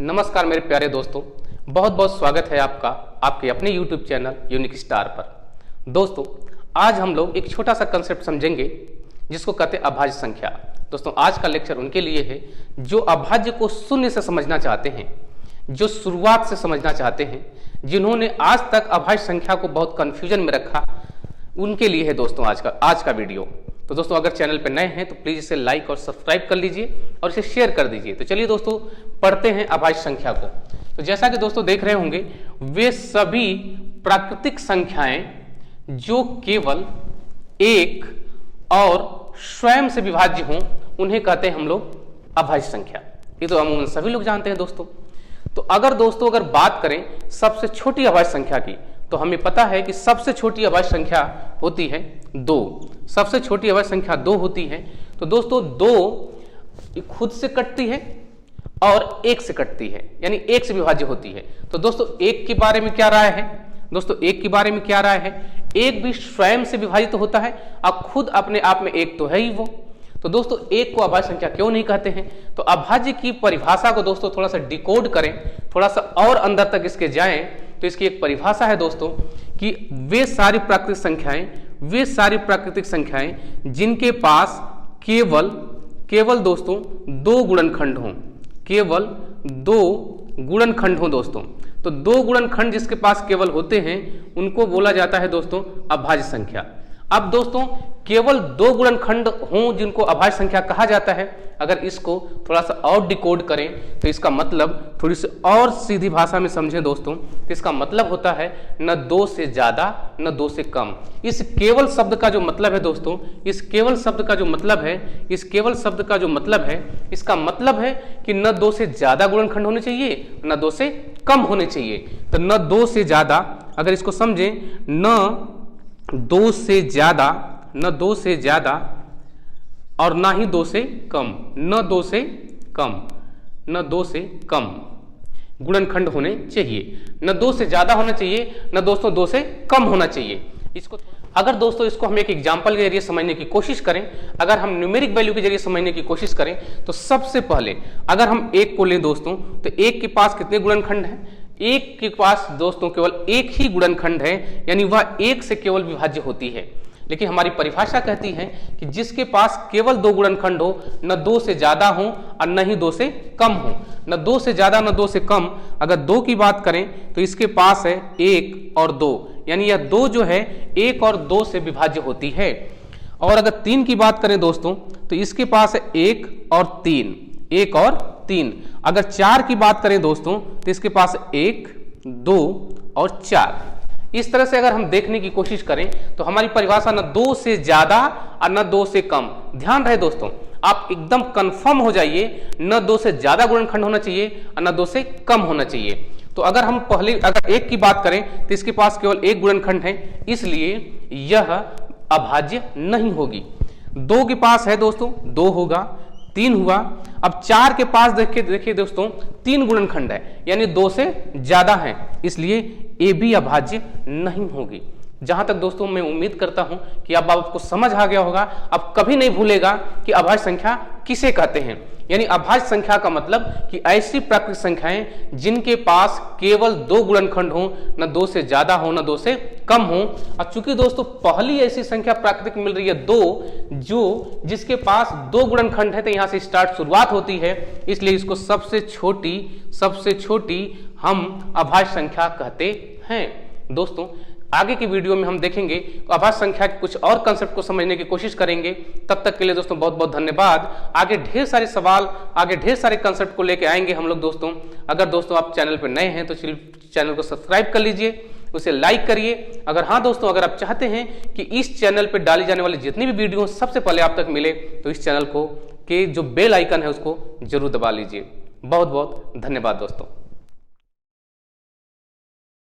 नमस्कार मेरे प्यारे दोस्तों, बहुत बहुत स्वागत है आपका आपके अपने YouTube चैनल यूनिक स्टार पर। दोस्तों, आज हम लोग एक छोटा सा कंसेप्ट समझेंगे जिसको कहते हैं अभाज्य संख्या। दोस्तों, आज का लेक्चर उनके लिए है जो अभाज्य को शून्य से समझना चाहते हैं, जो शुरुआत से समझना चाहते हैं, जिन्होंने आज तक अभाज्य संख्या को बहुत कंफ्यूजन में रखा, उनके लिए है दोस्तों आज का वीडियो। तो दोस्तों, अगर चैनल पर नए हैं तो प्लीज इसे लाइक और सब्सक्राइब कर लीजिए और इसे शेयर कर दीजिए। तो चलिए दोस्तों, पढ़ते हैं अभाज्य संख्या को। तो जैसा कि दोस्तों देख रहे होंगे, वे सभी प्राकृतिक संख्याएं जो केवल एक और स्वयं से विभाज्य हों, उन्हें कहते हैं हम लोग अभाज्य संख्या। ये तो हम सभी लोग जानते हैं दोस्तों। तो अगर बात करें सबसे छोटी अभाज्य संख्या की, तो हमें पता है कि सबसे छोटी अभाज्य संख्या होती है 2। सबसे छोटी अभाज्य संख्या 2 होती है। तो दोस्तों, 2 खुद से कटती है और 1 से कटती है, यानी 1 से विभाज्य होती है। तो दोस्तों, 1 के बारे में क्या राय है? दोस्तों, 1 के बारे में क्या राय है? 1 भी स्वयं से विभाजित होता है और खुद अपने आप में 1 तो है ही वो। तो दोस्तों, 1 को अभाज्य संख्या क्यों नहीं कहते हैं? तो अभाज्य की परिभाषा को दोस्तों थोड़ा सा डिकोड करें, थोड़ा सा और अंदर तक इसके जाएं, तो इसकी एक परिभाषा है दोस्तों कि वे सारी प्राकृतिक संख्याएं जिनके पास केवल दोस्तों 2 गुणनखंड हों, केवल 2 गुणनखंड हों दोस्तों। तो 2 गुणनखंड जिसके पास केवल होते हैं उनको बोला जाता है दोस्तों अभाज्य संख्या। अब दोस्तों, केवल 2 गुणनखंड हों जिनको अभाज्य संख्या कहा जाता है, अगर इसको थोड़ा सा और डिकोड करें तो इसका मतलब थोड़ी सी और सीधी भाषा में समझें दोस्तों, तो इसका मतलब होता है न 2 से ज्यादा न 2 से कम। इस केवल शब्द का जो मतलब है दोस्तों, इसका मतलब है इसका मतलब है कि न 2 से ज्यादा गुणनखंड होने चाहिए न 2 से कम होने चाहिए। तो न 2 से ज्यादा, अगर इसको समझें, न 2 से ज्यादा और ना ही 2 से कम, न 2 से कम गुणनखंड होने चाहिए। न 2 से ज्यादा होना चाहिए, न दोस्तों 2 से कम होना चाहिए। इसको अगर दोस्तों इसको हम एक एग्जांपल के जरिए समझने की कोशिश करें, अगर हम न्यूमेरिक वैल्यू के जरिए समझने की कोशिश करें, तो सबसे पहले अगर हम 1 को लें दोस्तों, तो 1 के पास कितने गुणनखंड हैं? 1 के पास दोस्तों केवल 1 ही गुणनखंड है, यानी वह 1 से केवल विभाज्य होती है। लेकिन हमारी परिभाषा कहती है कि जिसके पास केवल 2 गुणनखंड हो, न 2 से ज्यादा हो और न ही 2 से कम हो, न 2 से ज्यादा न 2 से कम। अगर 2 की बात करें तो इसके पास है 1 और 2, यानी यह 2 जो है 1 और 2 से विभाज्य होती है। और अगर 3 की बात करें दोस्तों, तो इसके पास है 1 और 3। अगर 4 की बात करें दोस्तों, तो इसके पास 1, 2 और 4। इस तरह से अगर हम देखने की कोशिश करें तो हमारी परिभाषा न 2 से ज्यादा और न 2 से कम। ध्यान रहे दोस्तों, आप एकदम कंफर्म हो जाइए, न 2 से ज्यादा गुणनखंड होना चाहिए और न 2 से कम होना चाहिए। तो अगर 1 की बात करें तो इसके पास केवल 1 गुणनखंड है, इसलिए यह अभाज्य नहीं होगी। 2 के पास है दोस्तों 2 होगा, 3 हुआ। अब 4 के पास देखिए दोस्तों 3 गुणनखंड है, यानी 2 से ज्यादा है, इसलिए ये भी अभाज्य नहीं होगी। जहां तक दोस्तों मैं उम्मीद करता हूं कि अब आपको समझ आ गया होगा, अब कभी नहीं भूलेगा कि अभाज्य संख्या किसे कहते हैं। यानी अभाज्य संख्या का मतलब कि ऐसी प्राकृतिक संख्याएं जिनके पास केवल 2 गुणनखंड हो, न 2 से ज्यादा हो न 2 से कम हो। और चूंकि दोस्तों पहली ऐसी संख्या प्राकृतिक मिल रही है 2, जिसके पास 2 गुणनखंड है, तो यहां से शुरुआत होती है, इसलिए इसको सबसे छोटी हम अभाज्य संख्या कहते हैं। दोस्तों, आगे की वीडियो में हम देखेंगे, अभाज्य संख्या के कुछ और कंसेप्ट को समझने की कोशिश करेंगे। तब तक के लिए दोस्तों बहुत बहुत धन्यवाद। आगे ढेर सारे सवाल, आगे ढेर सारे कंसेप्ट को लेके आएंगे हम लोग दोस्तों। अगर दोस्तों आप चैनल पर नए हैं तो चैनल को सब्सक्राइब कर लीजिए, उसे लाइक करिए। अगर हाँ दोस्तों, अगर आप चाहते हैं कि इस चैनल पर डाली जाने वाली जितनी भी वीडियो सबसे पहले आप तक मिले, तो इस चैनल को के जो बेल आइकन है उसको जरूर दबा लीजिए। बहुत बहुत धन्यवाद दोस्तों।